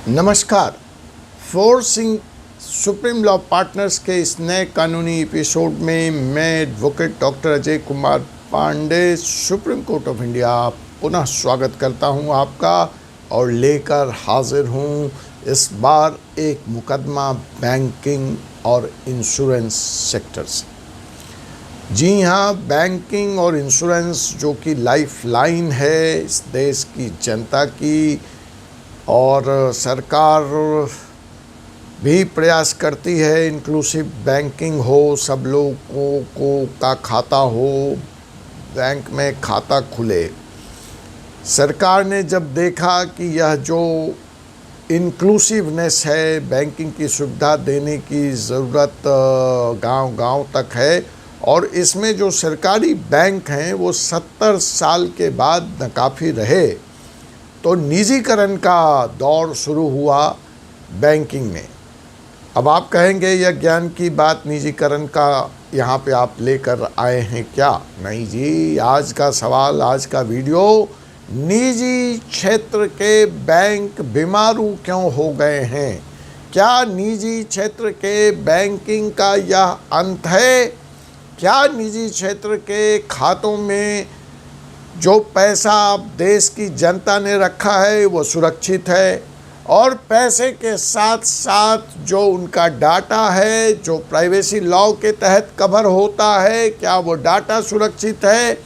नमस्कार। Forcing supreme law partners के इस नए कानूनी एपिसोड में मैं advocate doctor Ajay Kumar Pandey supreme court of India पुनः स्वागत करता हूं आपका और लेकर हाजिर हूं इस बार एक मुकदमा बैंकिंग और इंश्योरेंस सेक्टर से। जी हाँ, बैंकिंग और इंश्योरेंस जो कि लाइफ लाइन है इस देश की जनता की, और सरकार भी प्रयास करती है इंक्लूसिव बैंकिंग हो, सब लोगों को का खाता हो, बैंक में खाता खुले। सरकार ने जब देखा कि यह जो इंक्लूसिवनेस है, बैंकिंग की सुविधा देने की ज़रूरत गांव-गांव तक है और इसमें जो सरकारी बैंक हैं वो 70 साल के बाद नाकाफ़ी रहे, तो निजीकरण का दौर शुरू हुआ बैंकिंग में। अब आप कहेंगे यह ज्ञान की बात निजीकरण का यहाँ पे आप लेकर आए हैं क्या? नहीं जी, आज का सवाल, आज का वीडियो, निजी क्षेत्र के बैंक बीमारू क्यों हो गए हैं? क्या निजी क्षेत्र के बैंकिंग का यह अंत है? क्या निजी क्षेत्र के खातों में जो पैसा देश की जनता ने रखा है वो सुरक्षित है? और पैसे के साथ साथ जो उनका डाटा है, जो प्राइवेसी लॉ के तहत कवर होता है, क्या वो डाटा सुरक्षित है?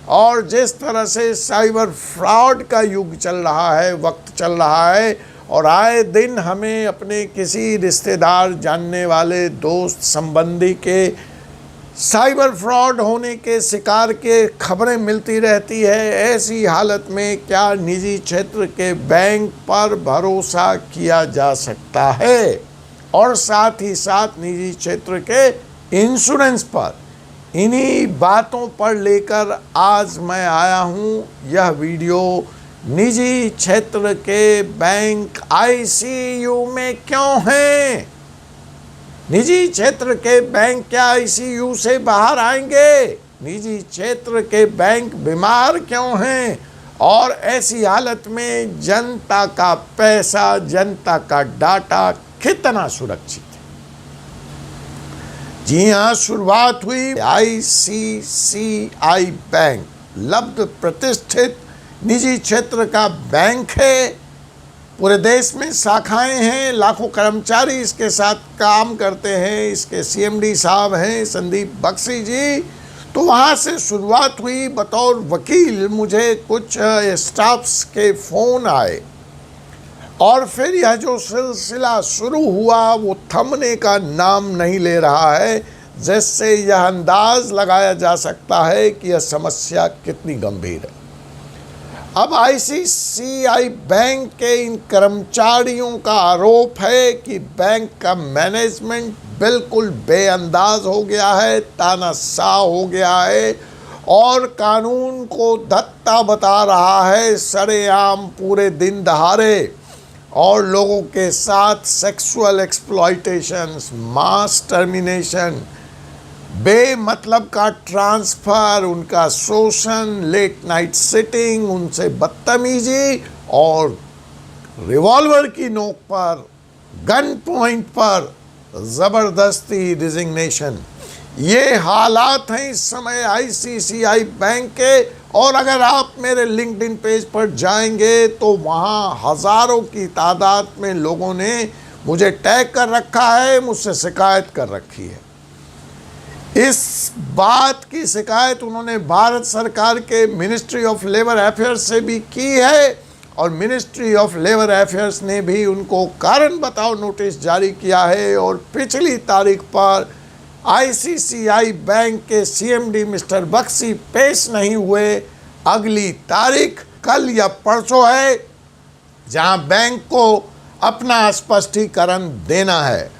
और जिस तरह से साइबर फ्रॉड का युग चल रहा है, वक्त चल रहा है, और आए दिन हमें अपने किसी रिश्तेदार, जानने वाले, दोस्त, संबंधी के साइबर फ्रॉड होने के शिकार के खबरें मिलती रहती है। ऐसी हालत में क्या निजी क्षेत्र के बैंक पर भरोसा किया जा सकता है? और साथ ही साथ निजी क्षेत्र के इंश्योरेंस पर, इन्हीं बातों पर लेकर आज मैं आया हूँ यह वीडियो। निजी क्षेत्र के बैंक आईसीयू में क्यों हैं? निजी क्षेत्र के बैंक क्या आईसीयू से बाहर आएंगे? निजी क्षेत्र के बैंक बीमार क्यों हैं? और ऐसी हालत में जनता का पैसा, जनता का डाटा कितना सुरक्षित है? जी हाँ, शुरुआत हुई आईसीसीआई बैंक, लब्ध प्रतिष्ठित निजी क्षेत्र का बैंक है। पूरे देश में शाखाएं हैं, लाखों कर्मचारी इसके साथ काम करते हैं। इसके सीएमडी साहब हैं संदीप बख्शी जी। तो वहाँ से शुरुआत हुई। बतौर वकील मुझे कुछ स्टाफ्स के फ़ोन आए और फिर यह जो सिलसिला शुरू हुआ वो थमने का नाम नहीं ले रहा है, जिससे यह अंदाज़ लगाया जा सकता है कि यह समस्या कितनी गंभीर है। अब आईसीसीआई बैंक के इन कर्मचारियों का आरोप है कि बैंक का मैनेजमेंट बिल्कुल बेअंदाज हो गया है, तानाशाह हो गया है और कानून को धत्ता बता रहा है सरेआम, पूरे दिन दहाड़े, और लोगों के साथ सेक्सुअल एक्सप्लॉयटेशन, मास टर्मिनेशन, बेमतलब का ट्रांसफ़र, उनका शोषण, लेट नाइट सिटिंग, उनसे बदतमीजी और रिवॉल्वर की नोक पर, गन पॉइंट पर ज़बरदस्ती रिजिग्नेशन। ये हालात हैं इस समय आईसीसीआई बैंक के। और अगर आप मेरे लिंक्डइन पेज पर जाएंगे तो वहाँ हज़ारों की तादाद में लोगों ने मुझे टैग कर रखा है, मुझसे शिकायत कर रखी है। इस बात की शिकायत उन्होंने भारत सरकार के मिनिस्ट्री ऑफ लेबर अफेयर्स से भी की है और मिनिस्ट्री ऑफ लेबर अफेयर्स ने भी उनको कारण बताओ नोटिस जारी किया है। और पिछली तारीख पर आईसीसीआई बैंक के सीएमडी मिस्टर बख्शी पेश नहीं हुए। अगली तारीख कल या परसों है जहां बैंक को अपना स्पष्टीकरण देना है।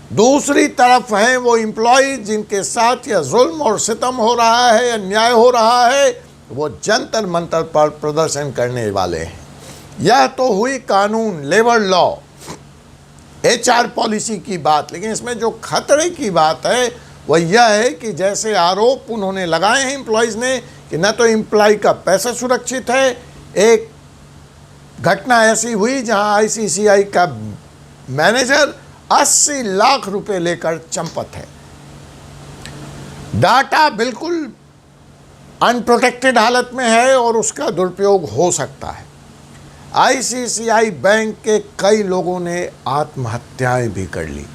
दूसरी तरफ हैं वो एम्प्लॉयज़ जिनके साथ यह जुल्म और सितम हो रहा है, अन्याय हो रहा है, वो जंतर मंतर पर प्रदर्शन करने वाले हैं। यह तो हुई कानून, लेबर लॉ, एचआर पॉलिसी की बात। लेकिन इसमें जो खतरे की बात है वह यह है कि जैसे आरोप उन्होंने लगाए हैं एम्प्लॉयज़ ने कि न तो एम्प्लॉय का पैसा सुरक्षित है, एक घटना ऐसी हुई जहां आईसीसीआई का मैनेजर 80 लाख रुपए लेकर चंपत है। डाटा बिल्कुल अनप्रोटेक्टेड हालत में है और उसका दुरुपयोग हो सकता है। आईसीसीआई बैंक के कई लोगों ने आत्महत्याएं भी कर ली।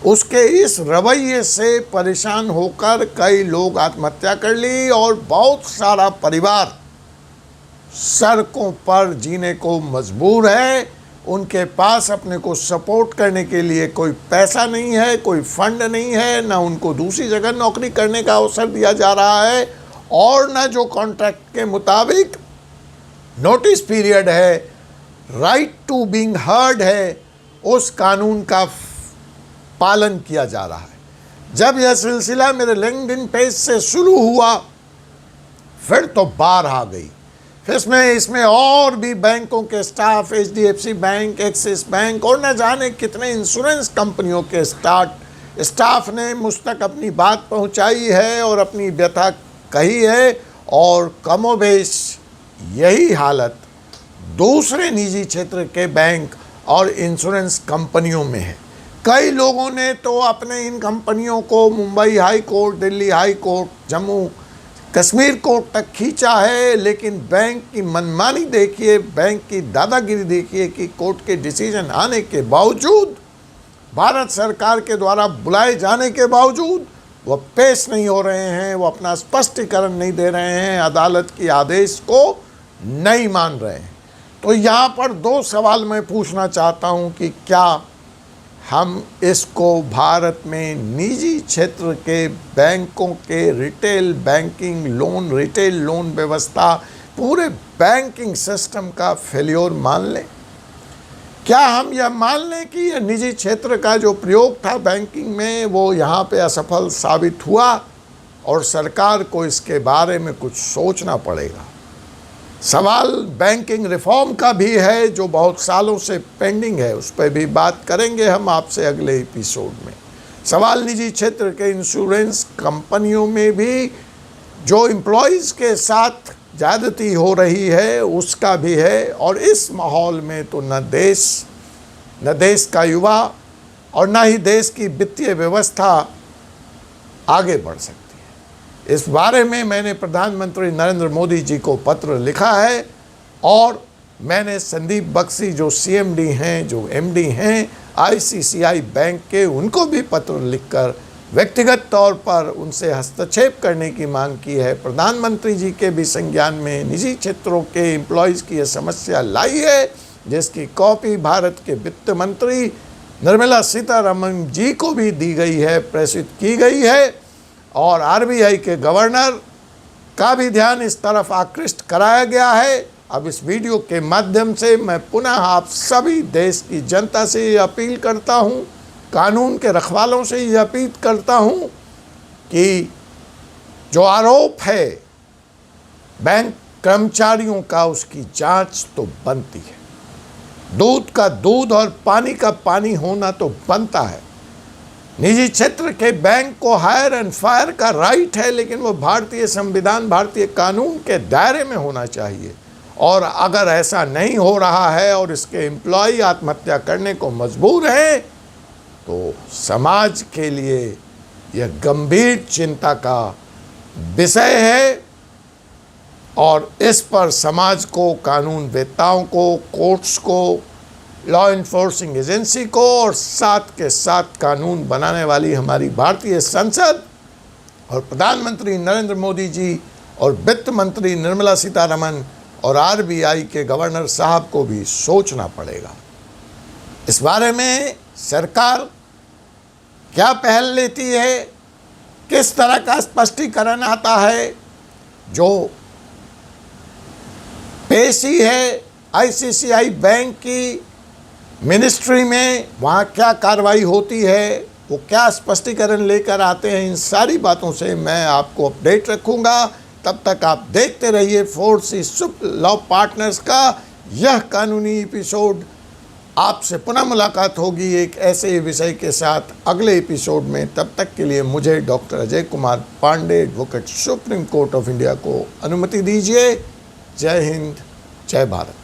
उसके इस रवैये से परेशान होकर कई लोग आत्महत्या कर ली और बहुत सारा परिवार सड़कों पर जीने को मजबूर है। उनके पास अपने को सपोर्ट करने के लिए कोई पैसा नहीं है, कोई फंड नहीं है, ना उनको दूसरी जगह नौकरी करने का अवसर दिया जा रहा है और ना जो कॉन्ट्रैक्ट के मुताबिक नोटिस पीरियड है, राइट टू बीइंग हर्ड है, उस कानून का पालन किया जा रहा है। जब यह सिलसिला मेरे लिंक्डइन पेज से शुरू हुआ, फिर तो बाढ़ आ गई। फिर इसमें और भी बैंकों के staff, HDFC bank, axis bank और न जाने कितने इंश्योरेंस कंपनियों के स्टाफ ने मुझ तक अपनी बात पहुंचाई है और अपनी व्यथा कही है। और कमोबेश यही हालत दूसरे निजी क्षेत्र के बैंक और इंश्योरेंस कंपनियों में है। कई लोगों ने तो अपने इन कंपनियों को Mumbai high court, Delhi high court, Jammu Kashmir court तक खींचा है, लेकिन बैंक की मनमानी देखिए, बैंक की दादागिरी देखिए कि कोर्ट के डिसीजन आने के बावजूद, भारत सरकार के द्वारा बुलाए जाने के बावजूद वह पेश नहीं हो रहे हैं, वो अपना स्पष्टीकरण नहीं दे रहे हैं, अदालत के आदेश को नहीं मान रहे हैं। तो यहाँ पर दो सवाल मैं पूछना चाहता हूँ कि क्या हम इसको भारत में निजी क्षेत्र के बैंकों के retail banking loan, retail loan व्यवस्था, पूरे बैंकिंग सिस्टम का फेल्योर मान लें? क्या हम यह मान लें कि यह निजी क्षेत्र का जो प्रयोग था बैंकिंग में वो यहाँ पे असफल साबित हुआ और सरकार को इसके बारे में कुछ सोचना पड़ेगा? सवाल बैंकिंग रिफॉर्म का भी है जो बहुत सालों से पेंडिंग है, उस पर भी बात करेंगे हम आपसे अगले एपिसोड में। सवाल निजी क्षेत्र के इंश्योरेंस कंपनियों में भी जो एम्प्लॉयज़ के साथ ज़्यादती हो रही है उसका भी है। और इस माहौल में तो न देश का युवा और न ही देश की वित्तीय व्यवस्था आगे बढ़ सकती। इस बारे में मैंने प्रधानमंत्री नरेंद्र मोदी जी को पत्र लिखा है और मैंने संदीप बख्शी जो सीएमडी हैं, जो एमडी हैं आईसीसीआई बैंक के, उनको भी पत्र लिखकर व्यक्तिगत तौर पर उनसे हस्तक्षेप करने की मांग की है। प्रधानमंत्री जी के भी संज्ञान में निजी क्षेत्रों के एम्प्लॉयज़ की यह समस्या लाई है, जिसकी कॉपी भारत के वित्त मंत्री निर्मला सीतारमण जी को भी दी गई है, प्रेषित की गई है। और आरबीआई के गवर्नर का भी ध्यान इस तरफ आकृष्ट कराया गया है। अब इस वीडियो के माध्यम से मैं पुनः आप सभी देश की जनता से ये अपील करता हूँ, कानून के रखवालों से ये अपील करता हूँ कि जो आरोप है बैंक कर्मचारियों का, उसकी जांच तो बनती है। दूध का दूध और पानी का पानी होना तो बनता है। निजी क्षेत्र के बैंक को हायर एंड फायर का राइट है, लेकिन वो भारतीय संविधान, भारतीय कानून के दायरे में होना चाहिए। और अगर ऐसा नहीं हो रहा है और इसके एम्प्लॉय आत्महत्या करने को मजबूर हैं, तो समाज के लिए यह गंभीर चिंता का विषय है। और इस पर समाज को, कानून वेत्ताओं को, कोर्ट्स को, लॉ इन्फोर्सिंग एजेंसी को और साथ के साथ कानून बनाने वाली हमारी भारतीय संसद और प्रधानमंत्री नरेंद्र मोदी जी और वित्त मंत्री निर्मला सीतारमण और आरबीआई के गवर्नर साहब को भी सोचना पड़ेगा। इस बारे में सरकार क्या पहल लेती है, किस तरह का स्पष्टीकरण आता है, जो पेशी है आईसीसीआई बैंक की मिनिस्ट्री में, वहाँ क्या कार्रवाई होती है, वो क्या स्पष्टीकरण लेकर आते हैं, इन सारी बातों से मैं आपको अपडेट रखूँगा। तब तक आप देखते रहिए 4C सुप लॉ पार्टनर्स का यह कानूनी एपिसोड। आपसे पुनः मुलाकात होगी एक ऐसे विषय के साथ अगले एपिसोड में। तब तक के लिए मुझे doctor Ajay Kumar Pandey, advocate, supreme court of India को अनुमति दीजिए। जय हिंद, जय भारत।